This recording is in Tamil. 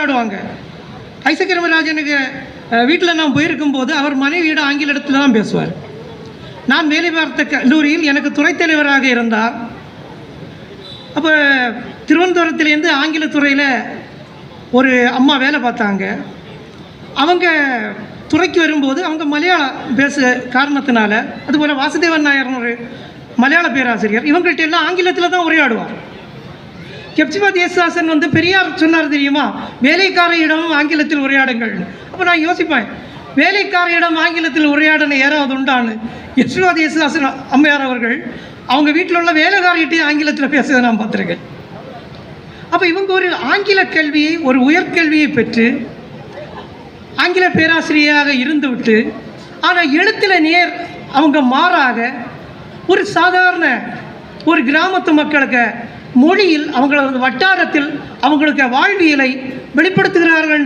உரையாடுவாங்க. ஐசக்கிரமராஜனுக்கு வீட்டில் நான் போயிருக்கும்போது அவர் மனைவியிடம் ஆங்கிலத்தில் தான் பேசுவார். நான் வேலை பார்த்த கல்லூரியில் எனக்கு துறைத் தலைவராக இருந்தார். அப்போ திருவனந்தபுரத்துலேருந்து ஆங்கிலத்துறையில் ஒரு அம்மா வேலை பார்த்தாங்க. அவங்க துறைக்கு வரும்போது அவங்க மலையாளம் பேச காரணத்தினால, அதுபோல் வாசுதேவன் நாயர்னு ஒரு மலையாள பேராசிரியர், இவங்கள்ட்ட எல்லாம் ஆங்கிலத்தில் தான் உரையாடுவார். ஹெப்சிபா யேசுதாசன் பெரியார் சொன்னார் தெரியுமா, வேலைக்காரையிடம் ஆங்கிலத்தில் உரையாடுங்கள். அப்போ நான் யோசிப்பேன், வேலைக்காரையிடம் ஆங்கிலத்தில் உரையாடணும் யாராவது உண்டான்னு. ஹெப்சிபா யேசுதாசன் அம்மையார் அவர்கள் அவங்க வீட்டில் உள்ள வேலைக்காரிகிட்டே ஆங்கிலத்தில் பேசுவதை நான் பார்த்துருக்கேன். அப்போ இவங்க ஒரு ஆங்கில கல்வியை, ஒரு உயர்கல்வியை பெற்று ஆங்கில பேராசிரியராக இருந்துவிட்டு, ஆனால் எழுத்தில் நேர் அவங்க மாறாக ஒரு சாதாரண ஒரு கிராமத்து மக்களுக்கு மொழியில் அவங்களது வட்டாரத்தில் அவங்களுக்கு வாழ்வியலை வெளிப்படுத்துகிறார்கள்.